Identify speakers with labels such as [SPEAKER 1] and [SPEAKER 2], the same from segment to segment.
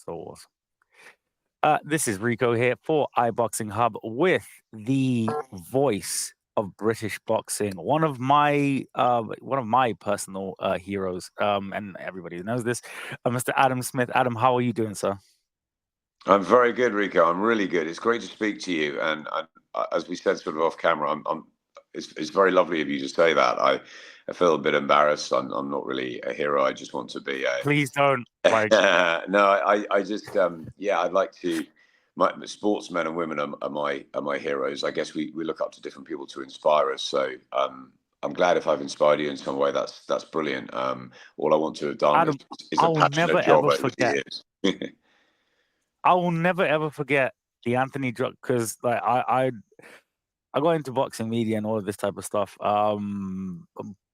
[SPEAKER 1] So awesome. This is Ricco here for Iboxinghub with the voice of British boxing, one of my personal heroes, and everybody knows this, Mr. Adam Smith. Adam, how are you doing, sir?
[SPEAKER 2] I'm very good, Rico. I'm really good. It's great to speak to you. And as we said, sort of off camera, it's very lovely of you to say that. I feel a bit embarrassed. I'm not really a hero. I just want to be a.
[SPEAKER 1] Please don't. Like,
[SPEAKER 2] no, I just yeah. I'd like to. My sportsmen and women are my heroes. I guess we look up to different people to inspire us. So I'm glad if I've inspired you in some way. That's brilliant. All I want to have done
[SPEAKER 1] Adam,
[SPEAKER 2] is
[SPEAKER 1] I
[SPEAKER 2] a
[SPEAKER 1] will never
[SPEAKER 2] passionate job
[SPEAKER 1] ever
[SPEAKER 2] over the
[SPEAKER 1] forget.
[SPEAKER 2] years.
[SPEAKER 1] I will never ever forget the Anthony drop, because like I got into boxing media and all of this type of stuff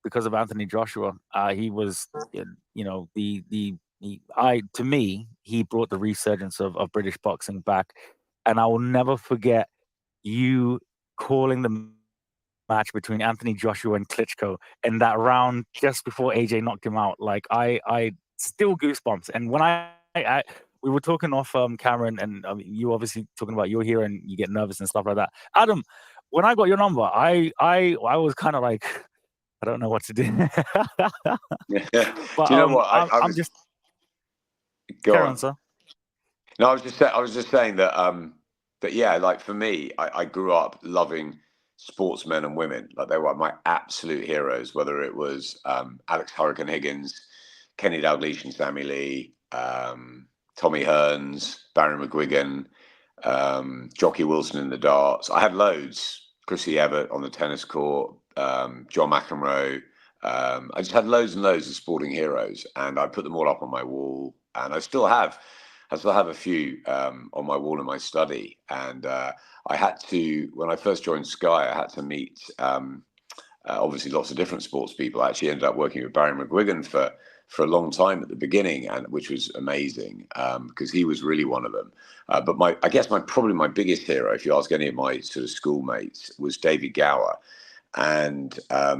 [SPEAKER 1] because of Anthony Joshua. He was, to me, he brought the resurgence of British boxing back, and I will never forget you calling the match between Anthony Joshua and Klitschko in that round just before AJ knocked him out. Like I still goosebumps. And when I we were talking off camera, and you obviously talking about you're here and you get nervous and stuff like that. Adam, when I got your number, I was kind of like, I don't know what to do. But
[SPEAKER 2] Do you know what?
[SPEAKER 1] I'm just
[SPEAKER 2] go
[SPEAKER 1] carry on,
[SPEAKER 2] on.
[SPEAKER 1] sir.
[SPEAKER 2] No, I was just saying that yeah, like for me, I grew up loving sportsmen and women. Like they were my absolute heroes. Whether it was Alex Hurricane Higgins, Kenny Dalglish and Sammy Lee, Tommy Hearns, Barry McGuigan, Jockey Wilson in the darts. I had loads. Chrissy Evert on the tennis court, John McEnroe. I just had loads and loads of sporting heroes, and I put them all up on my wall, and I still have a few on my wall in my study. And I had to, when I first joined Sky, I had to meet obviously lots of different sports people. I actually ended up working with Barry McGuigan for a long time at the beginning, and which was amazing because he was really one of them. But I guess probably my biggest hero, if you ask any of my sort of schoolmates, was David Gower. And I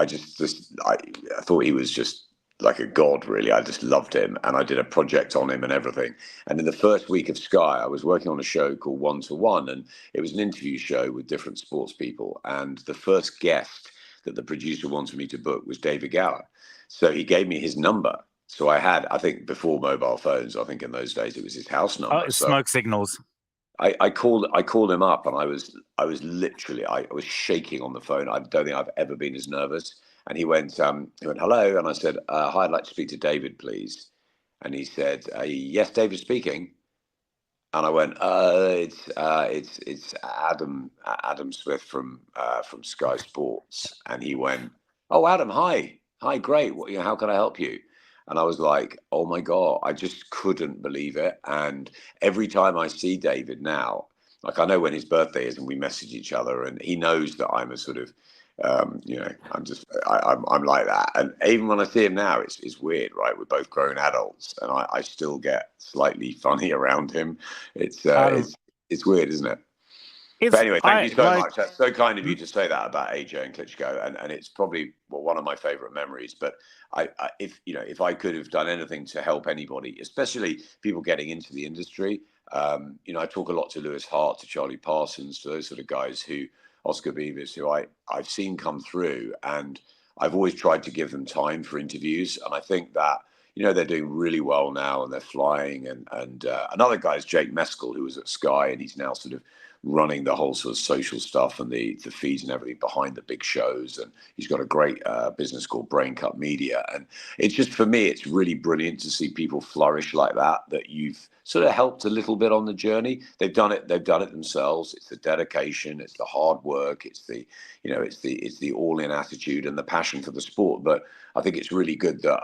[SPEAKER 2] thought he was just like a god, really. I just loved him, and I did a project on him and everything. And in the first week of Sky, I was working on a show called One to One, and it was an interview show with different sports people. And the first guest that the producer wanted me to book was David Gower. So he gave me his number. So I think before mobile phones, I think in those days it was his house number.
[SPEAKER 1] Smoke signals.
[SPEAKER 2] I called him up, and I was literally I was shaking on the phone. I don't think I've ever been as nervous. And he went hello, and I said hi, I'd like to speak to David, please. And he said yes, David speaking. And I went it's Adam Smith from Sky Sports. And he went, oh, Adam, hi, great. How can I help you? And I was like, oh my God, I just couldn't believe it. And every time I see David now, like I know when his birthday is and we message each other, and he knows that I'm a sort of, I'm like that. And even when I see him now, it's weird, right? We're both grown adults, and I still get slightly funny around him. It's weird, isn't it? But anyway, thank you so much. That's so kind of you to say that about AJ and Klitschko, and it's probably one of my favorite memories. But if I could have done anything to help anybody, especially people getting into the industry, I talk a lot to Lewis Hart, to Charlie Parsons, to those sort of guys Oscar Beavis, who I've seen come through, and I've always tried to give them time for interviews, and I think that they're doing really well now, and they're flying. And another guy is Jake Meskel, who was at Sky, and he's now sort of running the whole sort of social stuff and the feeds and everything behind the big shows. And he's got a great business called Brain Cut Media. And it's just, for me, it's really brilliant to see people flourish like that you've sort of helped a little bit on the journey. They've done it themselves. It's the dedication, it's the hard work, it's the all-in attitude and the passion for the sport. But I think it's really good that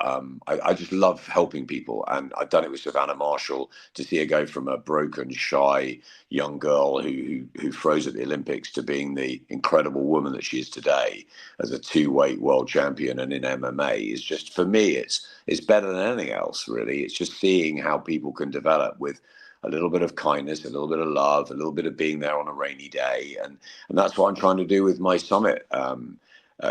[SPEAKER 2] I just love helping people. And I've done it with Savannah Marshall, to see her go from a broken, shy young girl who froze at the Olympics to being the incredible woman that she is today as a two-weight world champion and in MMA is just, for me, it's better than anything else, really. It's just seeing how people can develop with a little bit of kindness, a little bit of love, a little bit of being there on a rainy day. And that's what I'm trying to do with my summit.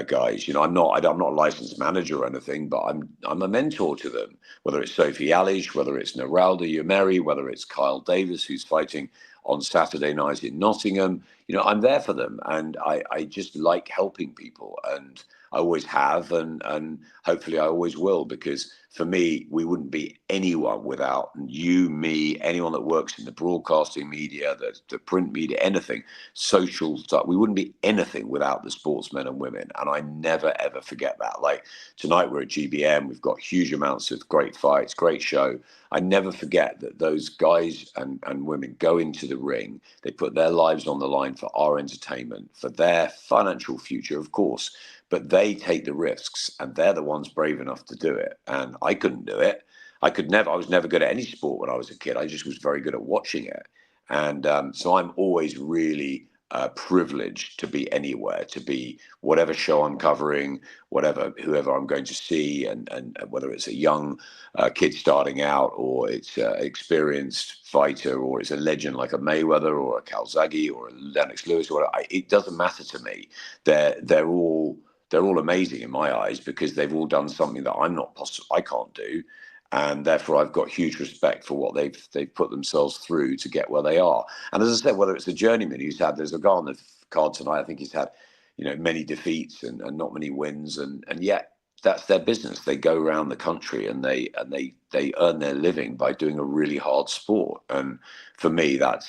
[SPEAKER 2] guys. You know, I'm not a licensed manager or anything, but I'm a mentor to them. Whether it's Sophie Alish, whether it's Naralda Yumeri, whether it's Kyle Davis, who's fighting on Saturday night in Nottingham, you know, I'm there for them, and I just like helping people, and I always have, and hopefully I always will, because for me, we wouldn't be anyone without you, me, anyone that works in the broadcasting media, the print media, anything, social stuff. We wouldn't be anything without the sportsmen and women, and I never ever forget that. Like tonight, we're at GBM. We've got huge amounts of great fights, great show. I never forget that those guys and women go into the ring. They put their lives on the line for our entertainment, for their financial future, of course, but they take the risks, and they're the ones brave enough to do it. And I couldn't do it. I was never good at any sport when I was a kid. I just was very good at watching it. And so I'm always really privileged to be anywhere, to be whatever show I'm covering, whoever I'm going to see, and whether it's a young kid starting out, or it's an experienced fighter, or it's a legend like a Mayweather or a Calzaghe or a Lennox Lewis, or whatever. It doesn't matter to me. They're all amazing in my eyes, because they've all done something that I can't do. And therefore, I've got huge respect for what they've put themselves through to get where they are. And as I said, whether it's the journeyman there's a guy on the card tonight, I think he's had, you know, many defeats and not many wins, and yet that's their business. They go around the country and they earn their living by doing a really hard sport. And for me, they're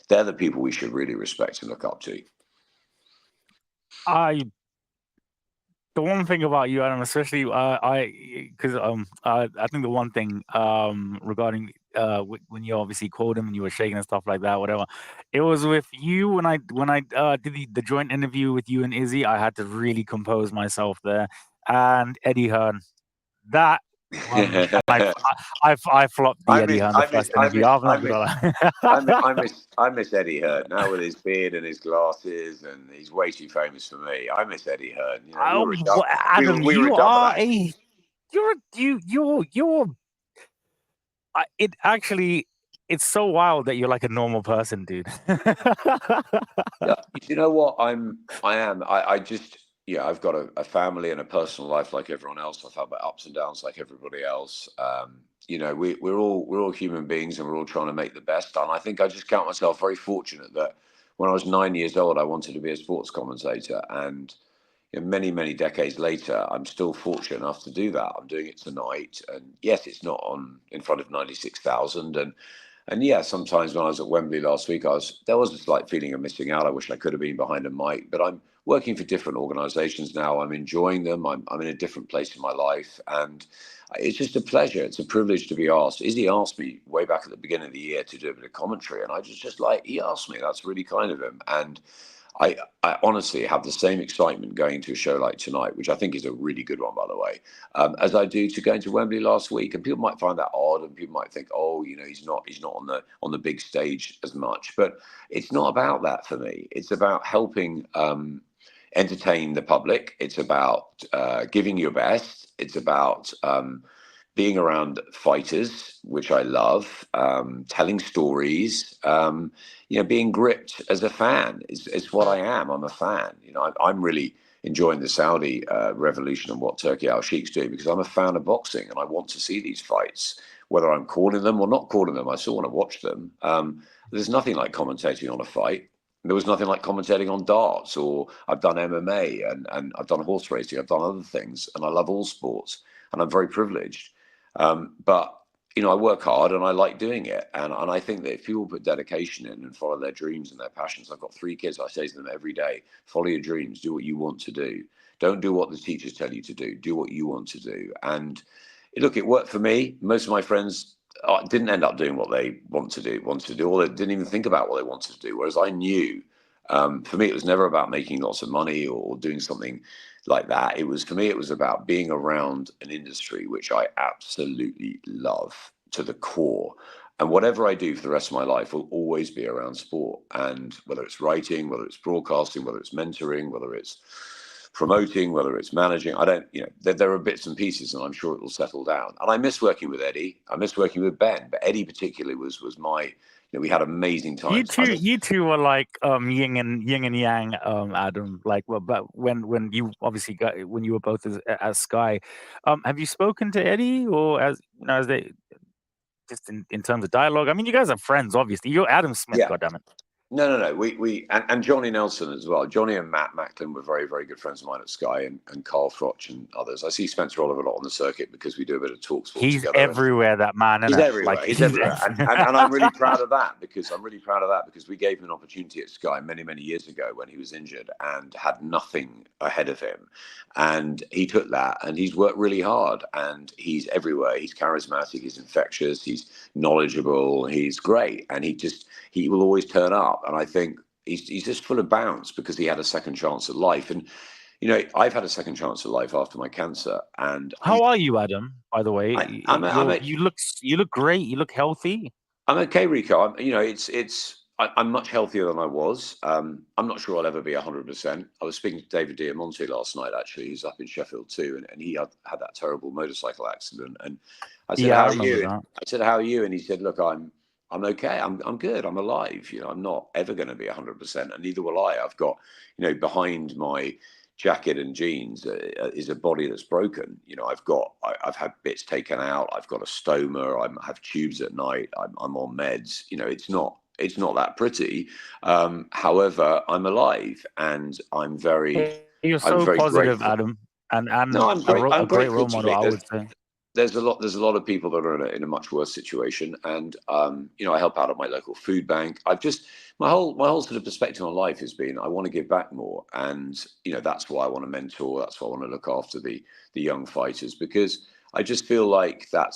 [SPEAKER 2] the people we should really respect and look up to.
[SPEAKER 1] The one thing about you, Adam, especially because I think the one thing regarding when you obviously called him and you were shaking and stuff like that, whatever, it was with you when I did the joint interview with you and Izzy. I had to really compose myself there, and Eddie Hearn, that one, and I flopped the Eddie Hearn the first interview. I'm not gonna lie.
[SPEAKER 2] I miss Eddie Hearn now, with his beard and his glasses, and he's way too famous for me. I miss Eddie Hearn. You know,
[SPEAKER 1] Adam,
[SPEAKER 2] we were
[SPEAKER 1] you
[SPEAKER 2] double
[SPEAKER 1] are
[SPEAKER 2] act.
[SPEAKER 1] you're. It actually, it's so wild that you're like a normal person, dude.
[SPEAKER 2] Yeah, you know what? I just, yeah, I've got a family and a personal life like everyone else. I've had my ups and downs like everybody else. You know, we're all human beings, and we're all trying to make the best. And I think I just count myself very fortunate that when I was 9 years old, I wanted to be a sports commentator, and you know, many decades later, I'm still fortunate enough to do that. I'm doing it tonight, and yes, it's not on in front of 96,000, and yeah, sometimes when I was at Wembley last week, there was a slight feeling of missing out. I wish I could have been behind a mic, but I'm working for different organisations now. I'm enjoying them. I'm in a different place in my life, and it's just a pleasure. It's a privilege to be asked. Izzy asked me way back at the beginning of the year to do a bit of commentary, and I just like, he asked me. That's really kind of him, and I honestly have the same excitement going to a show like tonight, which I think is a really good one, by the way, as I do to going to Wembley last week. And people might find that odd, and people might think, oh, you know, he's not on the big stage as much. But it's not about that for me. It's about helping entertain the public. It's about giving your best. It's about being around fighters, which I love, telling stories, you know, being gripped as a fan is what I am. I'm a fan. You know, I'm really enjoying the Saudi revolution and what Turkey Al Sheikh's doing, because I'm a fan of boxing and I want to see these fights, whether I'm calling them or not calling them. I still want to watch them. There's nothing like commentating on a fight. There was nothing like commentating on darts, or I've done MMA and I've done horse racing. I've done other things, and I love all sports, and I'm very privileged. But you know, I work hard and I like doing it. And I think that if people put dedication in and follow their dreams and their passions, I've got 3 kids. I say to them every day, follow your dreams, do what you want to do. Don't do what the teachers tell you to do. Do what you want to do. And look, it worked for me. Most of my friends didn't end up doing what they wanted to do, or they didn't even think about what they wanted to do. Whereas I knew, for me, it was never about making lots of money or doing something like that. It was, for me, it was about being around an industry which I absolutely love to the core. And whatever I do for the rest of my life will always be around sport. And whether it's writing, whether it's broadcasting, whether it's mentoring, whether it's promoting, whether it's managing. I don't, there are bits and pieces, and I'm sure it will settle down. And I miss working with Eddie. I miss working with Ben, but Eddie particularly was my. We had amazing times.
[SPEAKER 1] You two were like yin and yang, Adam. Like, well, but when you obviously when you were both as Sky, have you spoken to Eddie, or as they just in terms of dialogue? I mean, you guys are friends, obviously. You're Adam Smith, goddammit.
[SPEAKER 2] No. We and Johnny Nelson as well. Johnny and Matt Macklin were very, very good friends of mine at Sky, and Carl Froch and others. I see Spencer Oliver a lot on the circuit because we do a bit of talk sport together.
[SPEAKER 1] He's everywhere, that man.
[SPEAKER 2] He's everywhere. He's everywhere. And I'm really proud of that because we gave him an opportunity at Sky many, many years ago when he was injured and had nothing ahead of him. And he took that and he's worked really hard and he's everywhere. He's charismatic, he's infectious, he's knowledgeable, he's great. And he will always turn up. And I think he's just full of bounce because he had a second chance at life. And, I've had a second chance at life after my cancer. And
[SPEAKER 1] how are you, Adam, by the way? You look great. You look healthy.
[SPEAKER 2] I'm okay, Ricco. I'm much healthier than I was. I'm not sure I'll ever be 100%. I was speaking to David Diamante last night, actually. He's up in Sheffield too. And he had that terrible motorcycle accident. And I said, how are you? I said, how are you? And he said, look, I'm okay. I'm good. I'm alive. I'm not ever going to be 100%, and neither will I. I've got, behind my jacket and jeans is a body that's broken. I've had bits taken out. I've got a stoma. I have tubes at night. I'm on meds. It's not that pretty. However, I'm alive, and I'm very.
[SPEAKER 1] You're so positive, grateful. Adam, and
[SPEAKER 2] no, I'm
[SPEAKER 1] a great role model, I would say.
[SPEAKER 2] There's a lot of people that are in a much worse situation, and I help out at my local food bank. My whole sort of perspective on life has been I want to give back more, and that's why I want to mentor. That's why I want to look after the young fighters, because I just feel like I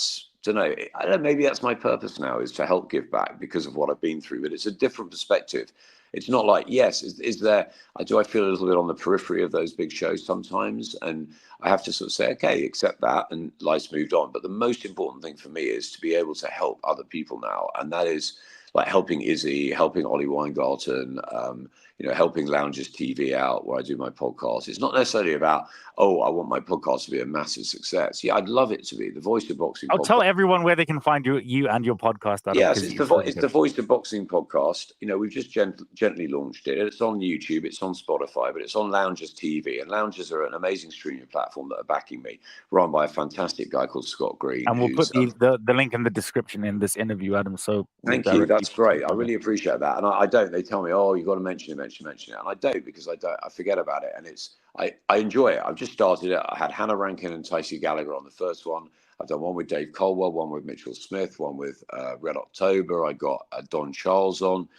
[SPEAKER 2] don't know, maybe that's my purpose now, is to help give back because of what I've been through. But it's a different perspective. It's not like, yes, do I feel a little bit on the periphery of those big shows sometimes? And I have to sort of say, okay, accept that, and life's moved on. But the most important thing for me is to be able to help other people now. And that is like helping Izzy, helping Ollie Weingarten, helping Loungers TV out where I do my podcast. It's not necessarily about, I want my podcast to be a massive success. Yeah, I'd love it to be. The Voice of Boxing
[SPEAKER 1] podcast. Tell everyone where they can find you and your podcast. Adam,
[SPEAKER 2] yes, it's the Voice of Boxing podcast. We've just gently launched it. It's on YouTube, it's on Spotify, but it's on Loungers TV. And Loungers are an amazing streaming platform that are backing me, run by a fantastic guy called Scott Green.
[SPEAKER 1] And we'll put the link in the description in this interview, Adam. So
[SPEAKER 2] thank you. That's great. I really appreciate that. And I don't. They tell me, you've got to mention it. And I don't, because I forget about it. And I enjoy it. I've just started it. I had Hannah Rankin and Tycee Gallagher on the first one. I've done one with Dave Colwell, one with Mitchell Smith, one with Red October. I got Don Charles on.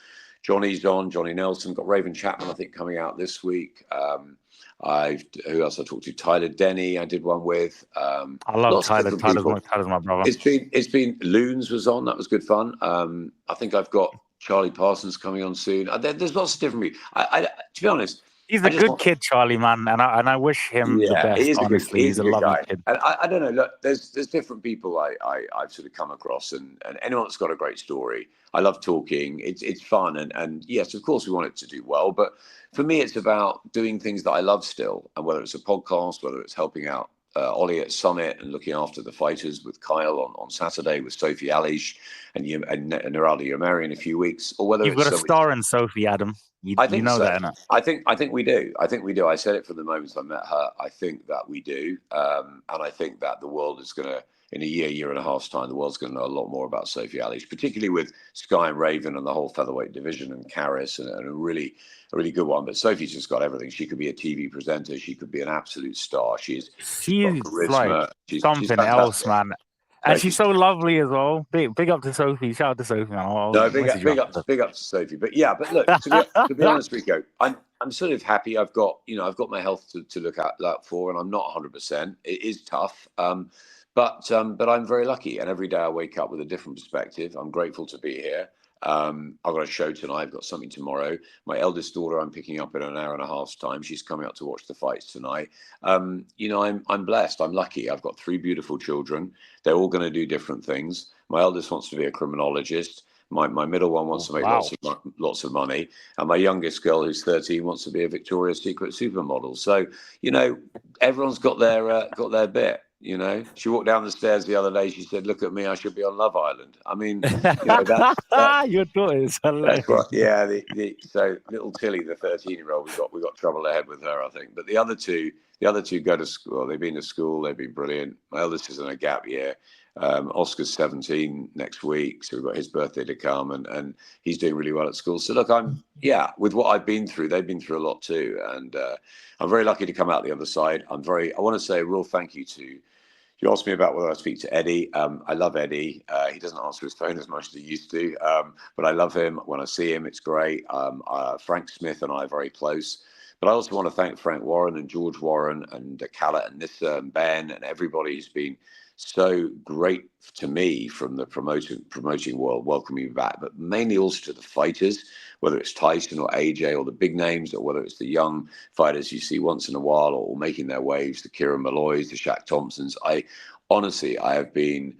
[SPEAKER 2] Johnny's on. Johnny Nelson. Got Raven Chapman, I think, coming out this week. Who else I talked to? Tyler Denny, I did one with.
[SPEAKER 1] I love Tyler. Tyler's my brother.
[SPEAKER 2] It's been Loons was on. That was good fun. I think I've got Charlie Parsons coming on soon. There's lots of different people. To be honest,
[SPEAKER 1] he's a good kid, Charlie, man, and I wish him the best.
[SPEAKER 2] He is
[SPEAKER 1] honestly, he's a lovely kid.
[SPEAKER 2] And I don't know. Look, there's different people I've sort of come across, and anyone that's got a great story. I love talking. It's fun, and yes, of course, we want it to do well. But for me, it's about doing things that I love still, and whether it's a podcast, whether it's helping out Ollie at Summit and looking after the fighters with Kyle on Saturday, with Sophie Alish and Nerali Yomari in a few weeks, or whether
[SPEAKER 1] you've got a star in Sophie, Adam. I think so. That, innit?
[SPEAKER 2] I think we do. I said it from the moment I met her. I think that we do, and I think that the world is going to, in a year and a half's time, the world's going to know a lot more about Sophie Alish, particularly with Sky and Raven and the whole featherweight division and Karis and a really good one. But Sophie's just got everything. She could be a TV presenter. She could be an absolute star. She's
[SPEAKER 1] like something else, man. And she's so lovely as well. Big up to Sophie. Shout out to Sophie.
[SPEAKER 2] Big up to Sophie. But look, to be honest, Ricco, I'm sort of happy. I've got my health to look out for, and I'm not 100%. It is tough. But I'm very lucky, and every day I wake up with a different perspective. I'm grateful to be here. I've got a show tonight. I've got something tomorrow. My eldest daughter I'm picking up in an hour and a half's time. She's coming up to watch the fights tonight. I'm blessed. I'm lucky. I've got 3 beautiful children. They're all going to do different things. My eldest wants to be a criminologist. My middle one wants to make lots of money, and my youngest girl, who's 13, wants to be a Victoria's Secret supermodel. So, everyone's got their bit. She walked down the stairs the other day. She said, "Look at me, I should be on Love Island." I mean, that's
[SPEAKER 1] your daughter is hilarious.
[SPEAKER 2] That's right. Yeah. So little Tilly, the 13-year-old, we got trouble ahead with her, I think. But the other two go to school. They've been to school. They've been brilliant. My eldest is in a gap year. Oscar's 17 next week, so we've got his birthday to come, and he's doing really well at school. So look, with what I've been through, they've been through a lot too, and I'm very lucky to come out the other side. I want to say a real thank you to. You asked me about whether I speak to Eddie. I love Eddie. He doesn't answer his phone as much as he used to, but I love him. When I see him, it's great. Frank Smith and I are very close. But I also want to thank Frank Warren and George Warren and Calla and Nissa and Ben and everybody who's been so great to me from the promoting world, welcoming me back, but mainly also to the fighters, whether it's Tyson or AJ or the big names, or whether it's the young fighters you see once in a while or making their waves, the Kieran Malloys, the Shaq Thompsons. I have been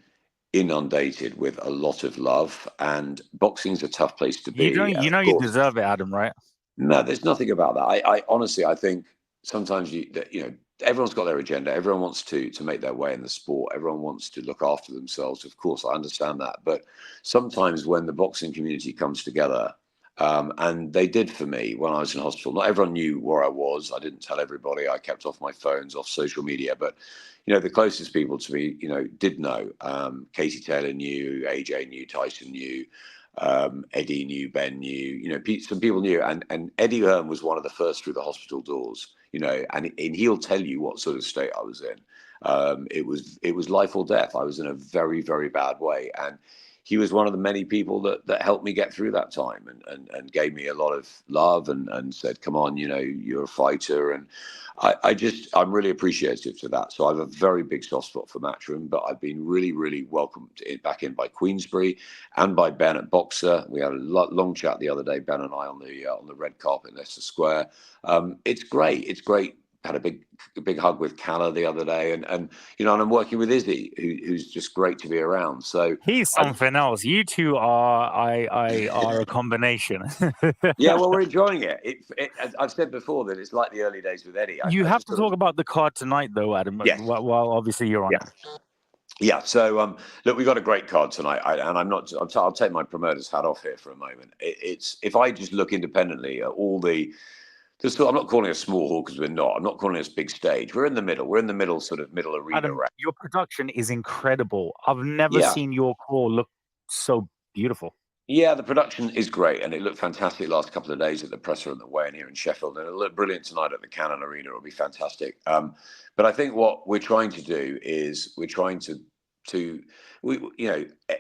[SPEAKER 2] inundated with a lot of love, and boxing's a tough place to be.
[SPEAKER 1] You deserve it, Adam, right?
[SPEAKER 2] No, there's nothing about that. I honestly, I think sometimes everyone's got their agenda. Everyone wants to make their way in the sport. Everyone wants to look after themselves. Of course, I understand that. But sometimes when the boxing community comes together, and they did for me when I was in hospital, not everyone knew where I was. I didn't tell everybody. I kept off my phones, off social media. But, the closest people to me, did know. Katie Taylor knew, AJ knew, Tyson knew. Eddie knew, Ben knew, some people knew, and Eddie Hearn was one of the first through the hospital doors, and he'll tell you what sort of state I was in. It was life or death. I was in a very, very bad way, and he was one of the many people that helped me get through that time and gave me a lot of love and said, come on, you're a fighter. And I'm really appreciative to that. So I have a very big soft spot for Matchroom, but I've been really, really welcomed back in by Queensbury and by Ben at Boxer. We had a long chat the other day, Ben and I, on the red carpet in Leicester Square. It's great. It's great. Had a big hug with Calla the other day, and I'm working with Izzy, who's just great to be around. So
[SPEAKER 1] he's something else. You two are a combination.
[SPEAKER 2] Yeah, well, we're enjoying it. I've said before that it's like the early days with Eddie.
[SPEAKER 1] You have to talk about the card tonight, though, Adam.
[SPEAKER 2] Yes.
[SPEAKER 1] Well, obviously you're on it.
[SPEAKER 2] Yeah. So look, we got a great card tonight, I'll take my promoter's hat off here for a moment. It's if I just look independently at all I'm not calling it a small hall because we're not. I'm not calling it a big stage. We're in the middle. We're in the middle, sort of middle arena.
[SPEAKER 1] Adam, your production is incredible. I've never seen your call look so beautiful.
[SPEAKER 2] Yeah, the production is great, and it looked fantastic last couple of days at the presser and the weigh-in here in Sheffield, and it'll look brilliant tonight at the Cannon Arena. It'll be fantastic. But I think what we're trying to do is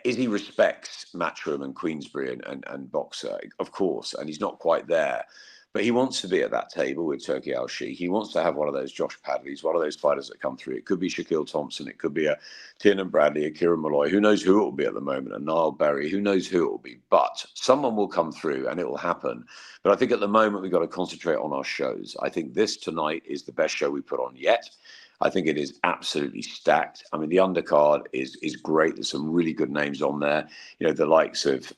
[SPEAKER 2] Izzy respects Matchroom and Queensbury and Boxer, of course, and he's not quite there. But he wants to be at that table with Turkey Al-Sheikh. He wants to have one of those Josh Padleys, one of those fighters that come through. It could be Shaquille Thompson. It could be a Tiernan Bradley, a Kieran Malloy. Who knows who it will be at the moment? A Niall Berry. Who knows who it will be? But someone will come through and it will happen. But I think at the moment we've got to concentrate on our shows. I think this tonight is the best show we put on yet. I think it is absolutely stacked. I mean, the undercard is great. There's some really good names on there. The likes of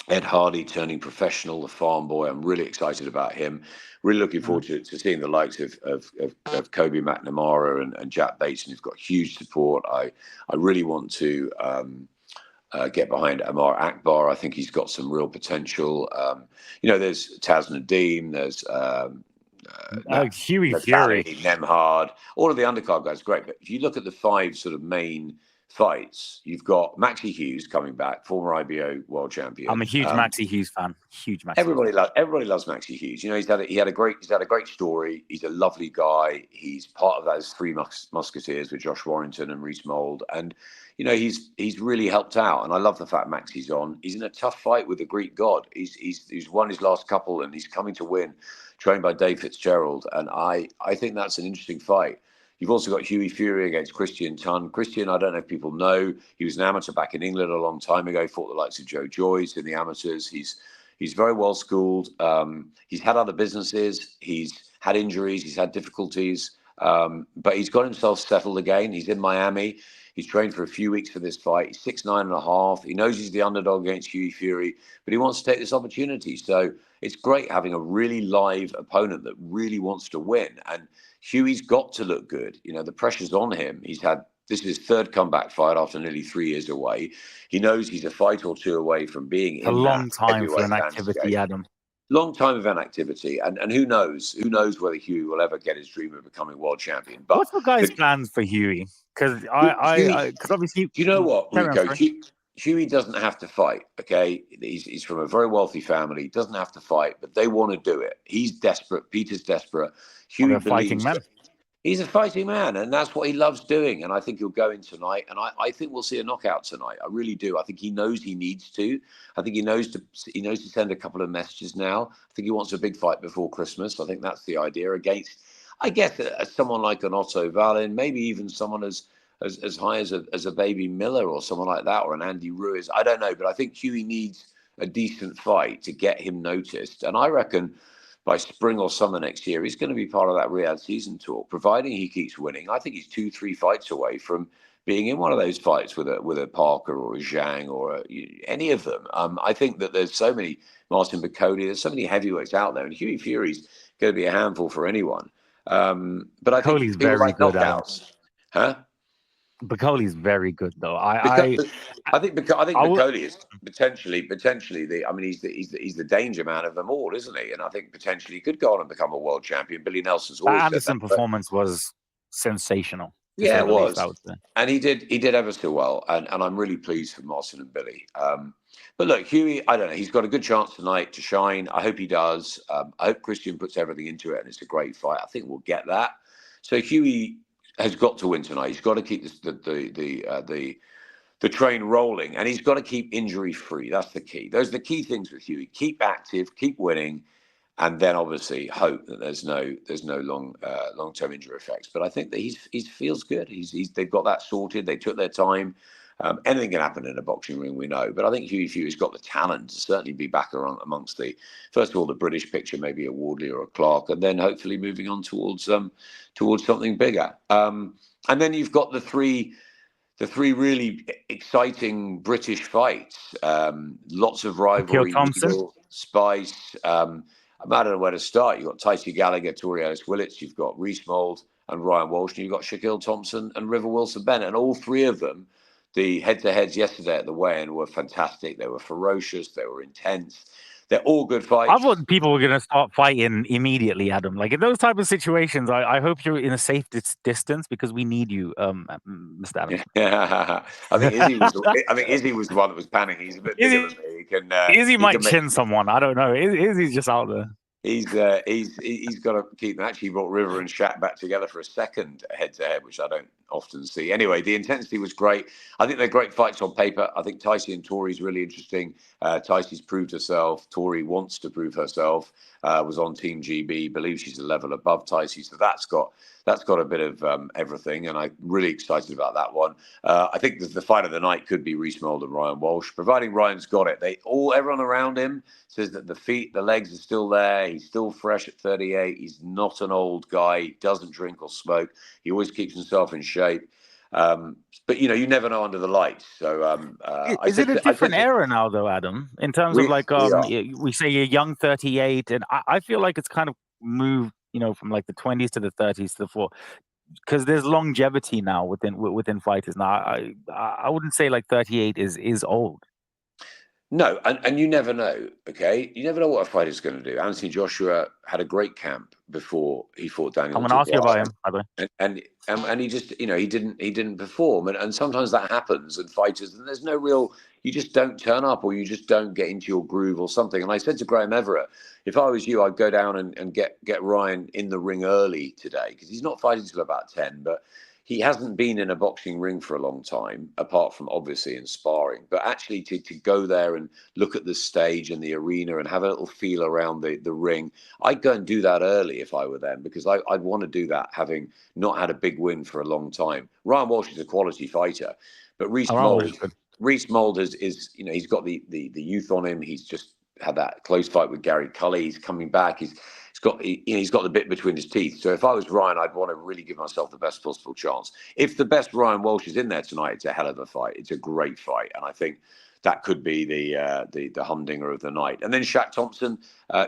[SPEAKER 2] Ed Hardy turning professional, the farm boy. I'm really excited about him. Really looking forward to seeing the likes of Kobe McNamara and Jack Bateson, who've got huge support. I really want to get behind Amar Akbar. I think he's got some real potential. There's Taz Nadeem, there's
[SPEAKER 1] Huey Fury,
[SPEAKER 2] Nemhard. All of the undercard guys, great. But if you look at the 5 sort of main fights, you've got Maxie Hughes coming back, former IBO world champion.
[SPEAKER 1] I'm a huge Maxie Hughes fan. Huge Maxie.
[SPEAKER 2] Everybody loves Maxie Hughes. He's had a great story. He's a lovely guy. He's part of those 3 Musketeers with Josh Warrington and Reese Mould, and he's really helped out. And I love the fact Maxie's on. He's in a tough fight with the Greek god. He's won his last couple, and he's coming to win, trained by Dave Fitzgerald. And I think that's an interesting fight. You've also got Huey Fury against Christian Tunn. Christian, I don't know if people know, he was an amateur back in England a long time ago, fought the likes of Joe Joyce in the amateurs. He's very well schooled. He's had other businesses. He's had injuries. He's had difficulties. But he's got himself settled again. He's in Miami. He's trained for a few weeks for this fight. He's 6'9.5". He knows he's the underdog against Hughie Fury, but he wants to take this opportunity. So it's great having a really live opponent that really wants to win. And Hughie's got to look good. You know, the pressure's on him. This is his third comeback fight after nearly 3 years away. He knows he's a fight or two away from being in
[SPEAKER 1] a long
[SPEAKER 2] that
[SPEAKER 1] time for
[SPEAKER 2] heavyweight
[SPEAKER 1] inactivity,
[SPEAKER 2] landscape.
[SPEAKER 1] Adam.
[SPEAKER 2] Long time of inactivity, and who knows whether Hughie will ever get his dream of becoming world champion. But
[SPEAKER 1] what's the guy's plans for Hughie? Because obviously,
[SPEAKER 2] do you know what, Ricco?
[SPEAKER 1] on,
[SPEAKER 2] Hughie doesn't have to fight. Okay, he's from a very wealthy family. He doesn't have to fight, but they want to do it. He's desperate. Peter's desperate. Hughie believes he's a fighting man, and that's what he loves doing. And I think he'll go in tonight, and I think we'll see a knockout tonight. I really do. I think he knows he needs to. I think he knows to send a couple of messages now. I think he wants a big fight before Christmas. I think that's the idea against, I guess, someone like an Otto Wallin, maybe even someone as high as a Baby Miller or someone like that, or an Andy Ruiz. I don't know, but I think Hughie needs a decent fight to get him noticed. And I reckon by spring or summer next year, he's going to be part of that Riyadh season tour, providing he keeps winning. I think he's 2-3 fights away from being in one of those fights with a Parker or a Zhang or any of them. I think that there's so many, Martin Bacoli, there's so many heavyweights out there, and Hughie Fury's going to be a handful for anyone. But I think people like knockouts. Huh?
[SPEAKER 1] Bacoli's very good, though.
[SPEAKER 2] I think Bacoli is potentially the. I mean, he's the danger man of them all, isn't he? And I think potentially he could go on and become a world champion. Billy Nelson's always
[SPEAKER 1] Anderson
[SPEAKER 2] said that,
[SPEAKER 1] performance was sensational.
[SPEAKER 2] Yeah, it was, and he did ever so well, and I'm really pleased for Martin and Billy. But look, Hughie, I don't know. He's got a good chance tonight to shine. I hope he does. I hope Christian puts everything into it, and it's a great fight. I think we'll get that. So Hughie has got to win tonight. He's got to keep the train rolling, and he's got to keep injury free. That's the key. Those are the key things with Hughie. Keep active, keep winning, and then obviously hope that there's no long-term injury effects. But I think that he feels good. They've got that sorted. They took their time. Anything can happen in a boxing ring, we know. But I think Hughie Fury's got the talent to certainly be back around amongst first of all, the British picture, maybe a Wardley or a Clark, and then hopefully moving on towards something bigger. And then you've got the three really exciting British fights. Lots of rivalry. Spice. I don't know where to start. You've got Tyson Gallagher, Tori Ellis-Willits. You've got Reece Mould and Ryan Walsh. And you've got Shaquille Thompson and River Wilson-Bennett. And all three of them, the head-to-heads yesterday at the weigh-in were fantastic. They were ferocious. They were intense. They're all good fights.
[SPEAKER 1] I thought people were going to start fighting immediately, Adam. Like in those type of situations, I hope you're in a safe distance because we need you, Mr. Adam.
[SPEAKER 2] Yeah, I think Izzy was the one that was panicking. He's a bit bigger than me.
[SPEAKER 1] Izzy might chin someone. I don't know. Izzy's just out there.
[SPEAKER 2] He's got to keep them. Actually, he brought River and Shaq back together for a second head-to-head, which I don't often see. Anyway, the intensity was great. I think they're great fights on paper. I think Tyson and Tori's really interesting. Tyson proved herself. Tori wants to prove herself. Was on Team GB. Believes she's a level above Tyson. So that's got a bit of everything, and I'm really excited about that one. I think the fight of the night could be Reece Mould and Ryan Walsh, providing Ryan's got it. Everyone around him says that the legs are still there. He's still fresh at 38. He's not an old guy. He doesn't drink or smoke. He always keeps himself in shape. But you never know under the lights. So
[SPEAKER 1] is it a different era now, though, Adam? In terms of we say you're young 38, and I feel like it's kind of moved, from like the 20s to the 30s to the 40s, because there's longevity now within fighters. Now, I wouldn't say like 38 is old.
[SPEAKER 2] No, and you never know, okay? You never know what a fighter's going to do. Anthony Joshua had a great camp before he fought Daniel.
[SPEAKER 1] I'm going to ask you about him, by the way.
[SPEAKER 2] And he just, he didn't perform. And sometimes that happens in fighters, and there's no real, you just don't turn up, or you just don't get into your groove or something. And I said to Graham Everett, if I was you, I'd go down and get Ryan in the ring early today, because he's not fighting till about 10, but he hasn't been in a boxing ring for a long time, apart from obviously in sparring. But actually to go there and look at the stage and the arena and have a little feel around the ring, I'd go and do that early if I were them, because I'd want to do that having not had a big win for a long time. Ryan Walsh is a quality fighter, but Reece Mould is he's got the youth on him. He's just had that close fight with Gary Cully. He's coming back. He's he's got the bit between his teeth. So if I was Ryan, I'd want to really give myself the best possible chance. If the best Ryan Walsh is in there tonight, it's a hell of a fight. It's a great fight, and I think that could be the humdinger of the night. And then Shaq Thompson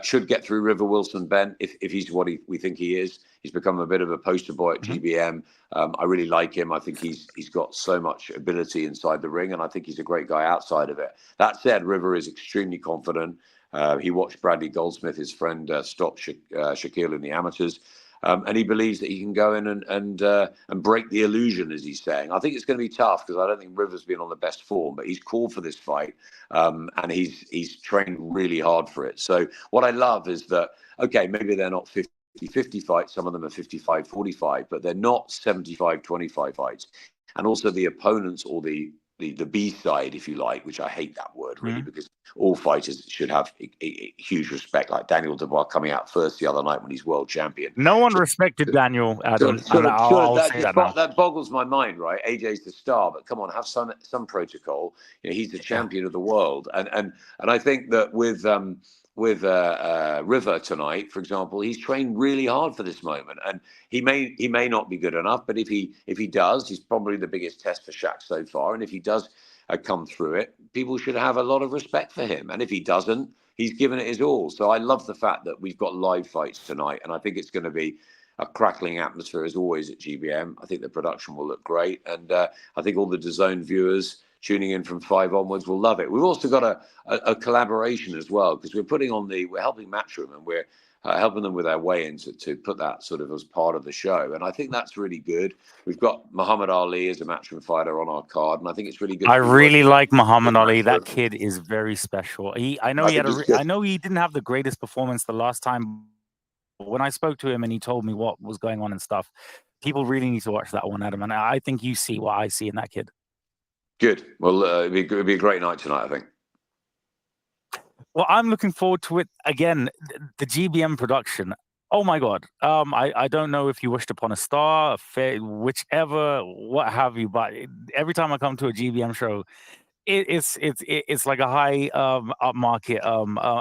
[SPEAKER 2] should get through River Wilson, Ben, if he's what we think he is. He's become a bit of a poster boy at GBM. I really like him. I think he's got so much ability inside the ring, and I think he's a great guy outside of it. That said, River is extremely confident. He watched Bradley Goldsmith, his friend, stop Shaquille in the amateurs. And he believes that he can go in and break the illusion, as he's saying. I think it's going to be tough because I don't think River's been on the best form, but he's called for this fight, and he's trained really hard for it. So what I love is that, okay, maybe they're not 50-50 fights. Some of them are 55-45, but they're not 75-25 fights. And also the opponents or the B side, if you like, which I hate that word really, because all fighters should have a huge respect, like Daniel Dubois coming out first the other night when he's world champion.
[SPEAKER 1] No one respected Daniel, Adam.
[SPEAKER 2] That boggles my mind, right? AJ's the star, but come on, have some protocol. He's the champion of the world, and I think that with River tonight, for example, he's trained really hard for this moment, and he may not be good enough, but if he does, he's probably the biggest test for Shaq so far, and if he does come through it, people should have a lot of respect for him, and if he doesn't, he's given it his all. So I love the fact that we've got live fights tonight, and I think it's going to be a crackling atmosphere as always at GBM. I think the production will look great, and I think all the DAZN viewers tuning in from 5 onwards will love it. We've also got a collaboration as well, because we're helping Matchroom, and we're helping them with our weigh-ins to put that sort of as part of the show. And I think that's really good. We've got Muhammad Ali as a Matchroom fighter on our card, and I think it's really good.
[SPEAKER 1] I really like Muhammad Ali. That kid is very special. I know he didn't have the greatest performance the last time. When I spoke to him and he told me what was going on and stuff, people really need to watch that one, Adam. And I think you see what I see in that kid.
[SPEAKER 2] Good. Well, it'll be a great night tonight, I think.
[SPEAKER 1] Well, I'm looking forward to it. Again, the GBM production. Oh, my God. I don't know if you wished upon a star, whichever, what have you, but every time I come to a GBM show, it's like a high upmarket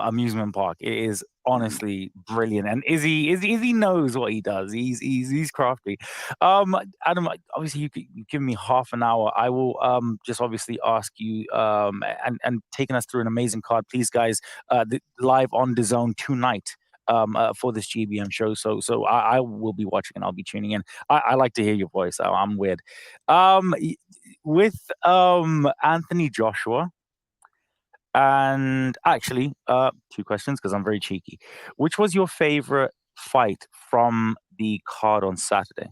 [SPEAKER 1] amusement park. It is honestly brilliant, and Izzy knows what he does. He's crafty. Adam, obviously you give me half an hour. I will just obviously ask you and taking us through an amazing card, please, guys. Live on DAZN tonight. For this GBM show, so I will be watching and I'll be tuning in. I like to hear your voice. I'm weird. With Anthony Joshua, and actually 2 questions because I'm very cheeky. Which was your favorite fight from the card on Saturday?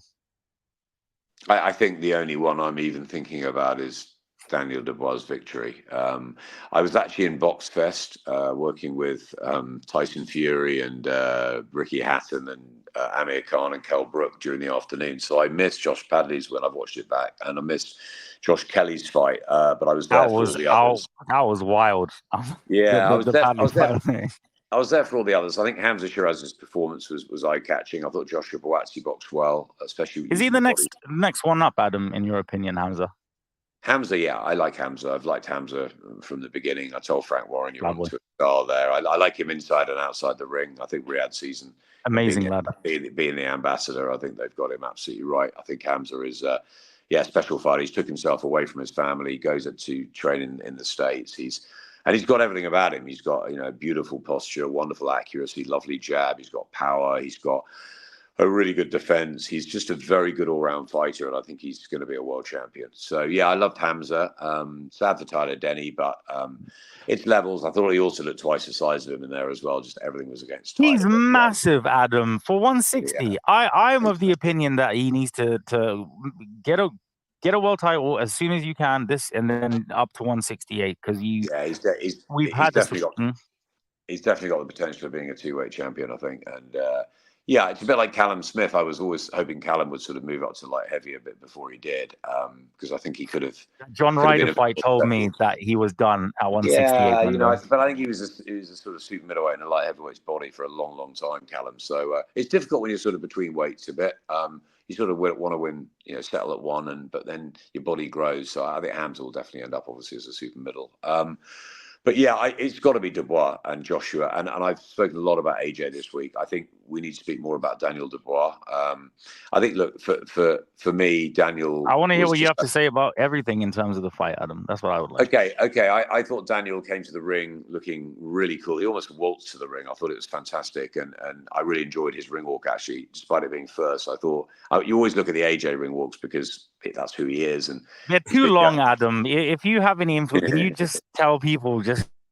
[SPEAKER 2] I think the only one I'm even thinking about is Daniel Dubois' victory. I was actually in Boxfest working with Tyson Fury and Ricky Hatton and Amir Khan and Kell Brook during the afternoon. So I missed Josh Padley's when I've watched it back, and I missed Josh Kelly's fight. But I was there for all the others.
[SPEAKER 1] That was wild.
[SPEAKER 2] Yeah, I was there for all the others. I think Hamza Shiraz's performance was eye-catching. I thought Joshua Buatsi boxed well, especially.
[SPEAKER 1] Is he the next one up, Adam, in your opinion, Hamza?
[SPEAKER 2] Hamza, yeah, I like Hamza. I've liked Hamza from the beginning. I told Frank Warren you're on to a star there. I like him inside and outside the ring. I think Riyadh season,
[SPEAKER 1] amazing lad.
[SPEAKER 2] Being the ambassador, I think they've got him absolutely right. I think Hamza is, a special fighter. He's took himself away from his family. He goes to train in the States. He's got everything about him. He's got beautiful posture, wonderful accuracy, lovely jab. He's got power. He's got a really good defense. He's just a very good all-round fighter, and I think he's going to be a world champion. So, yeah, I loved Hamza. Sad for Tyler Denny, but it's levels. I thought he also looked twice the size of him in there as well. Just everything was against Tyler.
[SPEAKER 1] He's massive, Adam, for 160. Yeah. I am of the opinion that he needs to get a world title as soon as you can, and then up to 168, because he's definitely
[SPEAKER 2] got the potential of being a two-weight champion, I think, and. Yeah, it's a bit like Callum Smith. I was always hoping Callum would sort of move up to light heavy a bit before he did, because I think he could have.
[SPEAKER 1] John Ryder fight told me that he was done at 168.
[SPEAKER 2] Yeah, but I think he was a sort of super middleweight and a light heavyweight's body for a long, long time, Callum. So it's difficult when you're sort of between weights a bit. You sort of want to win, settle at one, but then your body grows. So I think Hamza will definitely end up obviously as a super middle. But yeah, it's got to be Dubois and Joshua, and I've spoken a lot about AJ this week. I think we need to speak more about Daniel Dubois. I think, look, for me, Daniel.
[SPEAKER 1] I want to hear what you have to say about everything in terms of the fight, Adam. That's what I would like.
[SPEAKER 2] Okay. I thought Daniel came to the ring looking really cool. He almost waltzed to the ring. I thought it was fantastic, and I really enjoyed his ring walk, actually, despite it being first. I thought you always look at the AJ ring walks because that's who he is. And
[SPEAKER 1] they're too long, Adam. If you have any influence, can you just tell people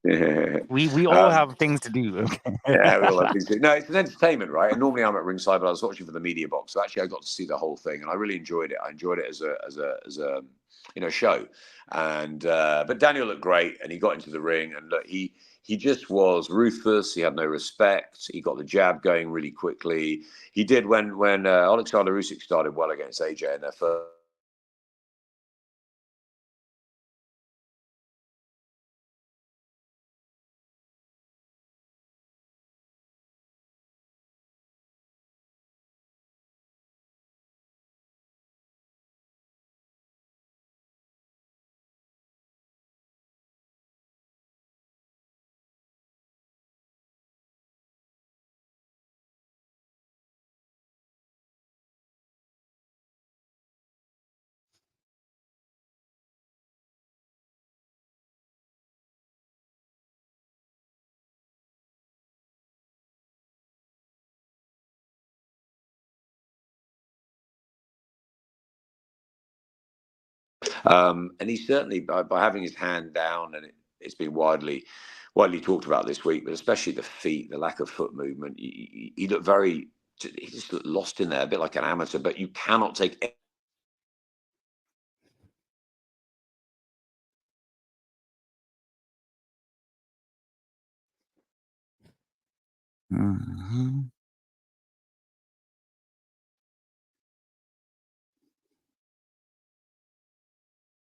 [SPEAKER 1] we all have things to do.
[SPEAKER 2] Yeah, we all have things to do. No, it's an entertainment, right? And normally I'm at ringside, but I was watching for the media box, so actually I got to see the whole thing, and I really enjoyed it. I enjoyed it as a show. And but Daniel looked great, and he got into the ring, and look, he just was ruthless. He had no respect. He got the jab going really quickly. He did when Alexander Usyk started well against AJ in their first. And he certainly, by having his hand down, and it's been widely talked about this week, but especially the feet, the lack of foot movement. He looked he just looked lost in there, a bit like an amateur. But you cannot take.
[SPEAKER 1] Mm-hmm.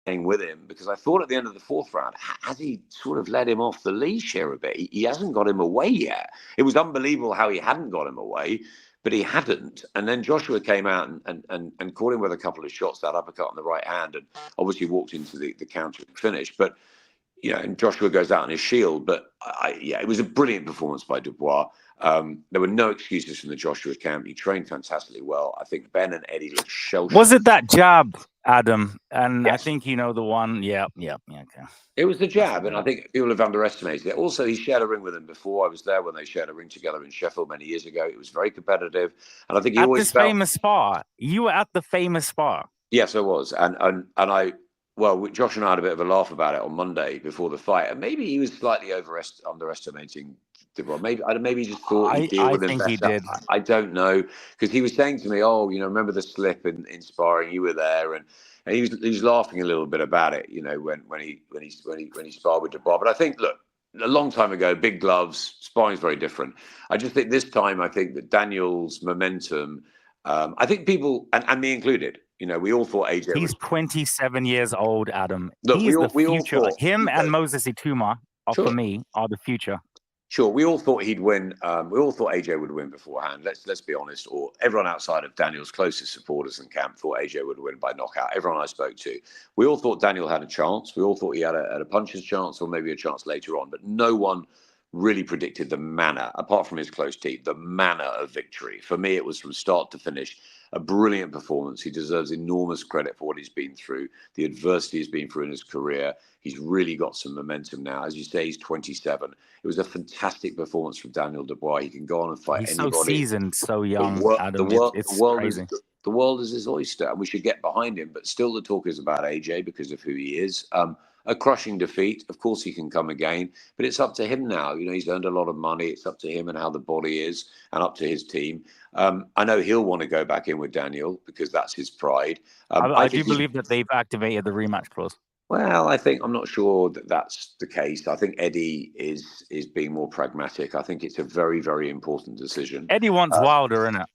[SPEAKER 2] With him, because I thought at the end of the fourth round, has he sort of let him off the leash here a bit? He hasn't got him away yet. It was unbelievable how he hadn't got him away, but he hadn't. And then Joshua came out and caught him with a couple of shots, that uppercut on the right hand, and obviously walked into the counter finish. But and Joshua goes out on his shield. But it was a brilliant performance by Dubois. There were no excuses from the Joshua camp. He trained fantastically well. I think Ben and Eddie looked shell-shocked.
[SPEAKER 1] Was it that jab, Adam? And yes. I think you know the one. Yeah. Okay.
[SPEAKER 2] It was the jab, and I think people have underestimated it. Also, he shared a ring with him before. I was there when they shared a ring together in Sheffield many years ago. It was very competitive, and I think he always felt...
[SPEAKER 1] famous spar. You were at the famous spar.
[SPEAKER 2] Yes, I was, and I. Well, Josh and I had a bit of a laugh about it on Monday before the fight, and maybe he was slightly underestimating Dubois. Maybe he just thought he'd deal with him better.
[SPEAKER 1] He did.
[SPEAKER 2] I don't know, because he was saying to me, "Oh, remember the slip in sparring? You were there," and he was laughing a little bit about it, when he sparred with Dubois. But I think, look, a long time ago, big gloves, sparring is very different. I just think this time, I think that Daniel's momentum. I think people, and me included. We all thought AJ.
[SPEAKER 1] He's 27 years old, Adam. Look, he's the future. Him and Moses Ituma, for me, are the future.
[SPEAKER 2] Sure, we all thought he'd win. We all thought AJ would win beforehand. Let's be honest. Or everyone outside of Daniel's closest supporters in camp thought AJ would win by knockout. Everyone I spoke to, we all thought Daniel had a chance. We all thought he had a puncher's chance, or maybe a chance later on. But no one really predicted the manner, apart from his close team, the manner of victory. For me, it was from start to finish. A brilliant performance. He deserves enormous credit for what he's been through, the adversity he's been through in his career. He's really got some momentum now. As you say, he's 27. It was a fantastic performance from Daniel Dubois. He can go on and fight anybody.
[SPEAKER 1] He's so seasoned, so young, Adam. It's crazy.
[SPEAKER 2] The world is his oyster, and we should get behind him. But still, the talk is about AJ because of who he is. A crushing defeat. Of course, he can come again, but it's up to him now. He's earned a lot of money. It's up to him and how the body is, and up to his team. I know he'll want to go back in with Daniel because that's his pride.
[SPEAKER 1] I do believe that they've activated the rematch clause.
[SPEAKER 2] Well, I'm not sure that that's the case. I think Eddie is being more pragmatic. I think it's a very, very important decision.
[SPEAKER 1] Eddie wants Wilder, innit?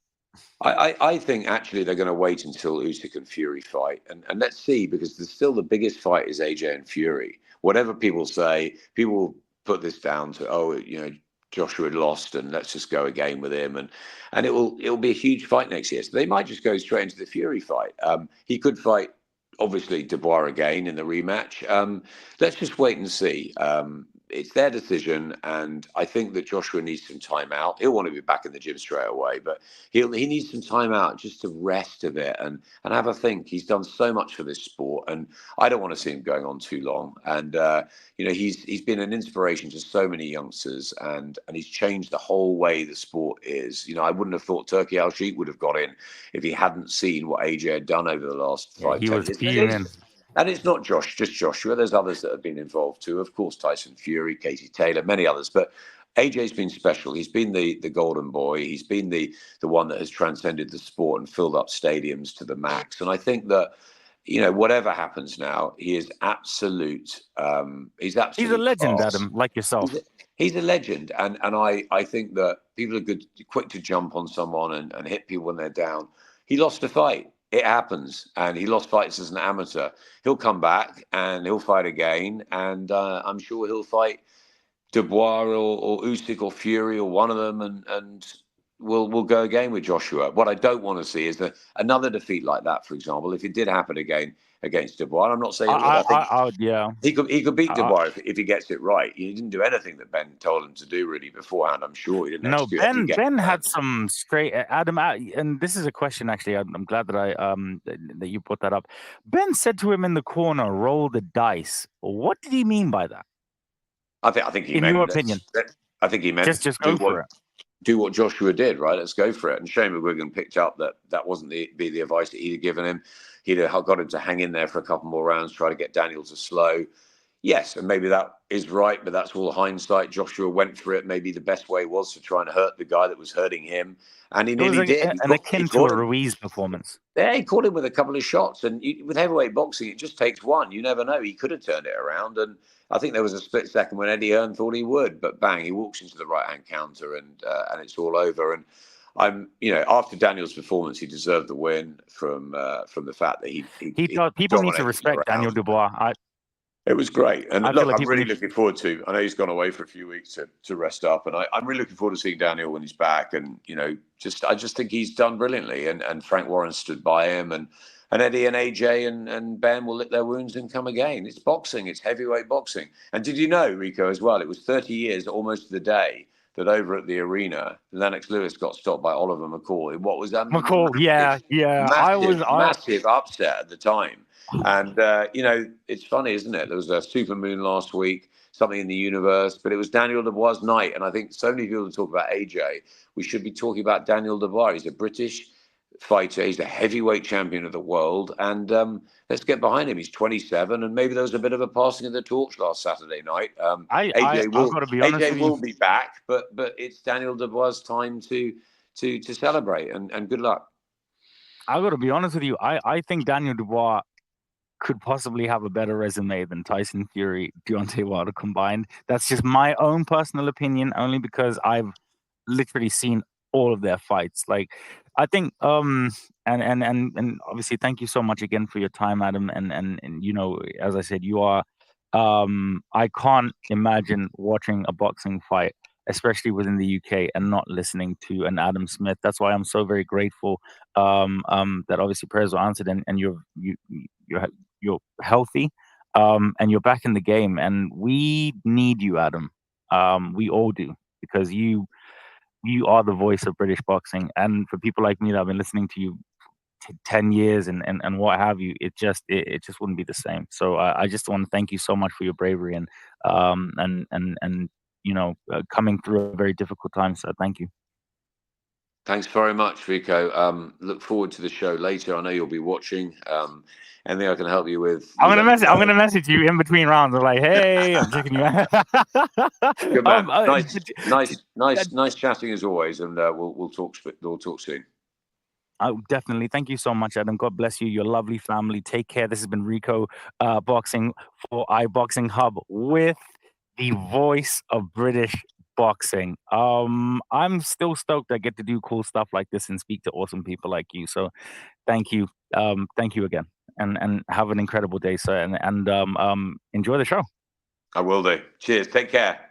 [SPEAKER 2] I think actually they're going to wait until Usyk and Fury fight, and let's see, because still the biggest fight is AJ and Fury. Whatever people say, people put this down to Joshua had lost and let's just go again with him, and it'll be a huge fight next year. So they might just go straight into the Fury fight. He could fight obviously Dubois again in the rematch. Let's just wait and see. it's their decision, and I think that Joshua needs some time out. He'll want to be back in the gym straight away, but he needs some time out just to rest a bit and have a think. He's done so much for this sport, and I don't want to see him going on too long. And he's been an inspiration to so many youngsters, and he's changed the whole way the sport is. I wouldn't have thought Turkey Al-Sheikh would have got in if he hadn't seen what AJ had done over the last 5-10 years. And it's not just Joshua. There's others that have been involved too. Of course, Tyson Fury, Casey Taylor, many others. But AJ's been special. He's been the golden boy. He's been the one that has transcended the sport and filled up stadiums to the max. And I think that, whatever happens now, he is absolute. He's absolute.
[SPEAKER 1] He's a legend,
[SPEAKER 2] class.
[SPEAKER 1] Adam, like yourself.
[SPEAKER 2] He's a legend. And I think that people are quick to jump on someone and hit people when they're down. He lost a fight. It happens, and he lost fights as an amateur. He'll come back and he'll fight again, and I'm sure he'll fight Dubois or Usyk or Fury or one of them, and we'll go again with Joshua. What I don't want to see is another defeat like that, for example, if it did happen again against Dubois. I'm not saying he could beat Dubois if he gets it right. He didn't do anything that Ben told him to do really beforehand. I'm sure he didn't.
[SPEAKER 1] No, Ben had some straight Adam, and this is a question actually. I'm glad that that you brought that up. Ben said to him in the corner, "Roll the dice." What did he mean by that?
[SPEAKER 2] I think he
[SPEAKER 1] meant, in your opinion,
[SPEAKER 2] I think he meant
[SPEAKER 1] just go for it.
[SPEAKER 2] Do what Joshua did, right? Let's go for it. And Shane McGuigan picked up that wasn't the advice that he'd given him. He'd have got him to hang in there for a couple more rounds, try to get Daniel to slow. Yes, and maybe that is right, but that's all hindsight. Joshua went for it. Maybe the best way was to try and hurt the guy that was hurting him, and he nearly did.
[SPEAKER 1] And akin to a Ruiz performance.
[SPEAKER 2] Yeah, he caught him with a couple of shots, and with heavyweight boxing, it just takes one. You never know. He could have turned it around, and I think there was a split second when Eddie Hearn thought he would, but bang, he walks into the right-hand counter, and it's all over. And after Daniel's performance, he deserved the win from the fact that he
[SPEAKER 1] people need to respect Daniel Dubois.
[SPEAKER 2] It was great. And look, I'm really looking forward to, I know he's gone away for a few weeks to rest up, and I'm really looking forward to seeing Daniel when he's back. And, I just think he's done brilliantly. And Frank Warren stood by him, and Eddie and AJ and Ben will lick their wounds and come again. It's boxing. It's heavyweight boxing. And did you know, Ricco, as well, it was 30 years almost to the day that over at the arena, Lennox Lewis got stopped by Oliver McCall in what was a massive upset at the time. And, it's funny, isn't it? There was a supermoon last week, something in the universe, but it was Daniel Dubois' night. And I think so many people talk about AJ. We should be talking about Daniel Dubois. He's a British fighter. He's a heavyweight champion of the world. And let's get behind him. He's 27. And maybe there was a bit of a passing of the torch last Saturday night. AJ will be back, but it's Daniel Dubois' time to celebrate. And good luck.
[SPEAKER 1] I got to be honest with you. I think Daniel Dubois could possibly have a better resume than Tyson Fury, Deontay Wilder combined. That's just my own personal opinion, only because I've literally seen all of their fights. Like, I think, and obviously, thank you so much again for your time, Adam. And as I said, you are. I can't imagine watching a boxing fight, especially within the UK, and not listening to an Adam Smith. That's why I'm so very grateful that obviously prayers were answered, and you're healthy, and you're back in the game, and we need you, Adam. We all do, because you are the voice of British boxing, and for people like me that have been listening to you 10 years and what have you, it just wouldn't be the same. So I just want to thank you so much for your bravery and coming through a very difficult time. So thank you.
[SPEAKER 2] Thanks very much, Ricco. Look forward to the show later. I know you'll be watching. Anything I can help you with?
[SPEAKER 1] I'm gonna message you in between rounds. I'm like, hey, I'm checking you out.
[SPEAKER 2] Good man. Nice chatting as always, and we'll talk soon.
[SPEAKER 1] Definitely. Thank you so much, Adam. God bless you, your lovely family. Take care. This has been Ricco Boxing for Iboxinghub with the voice of British boxing. I'm still stoked I get to do cool stuff like this and speak to awesome people like you. So thank you. Thank you again. And have an incredible day, sir. And enjoy the show.
[SPEAKER 2] I will do. Cheers. Take care.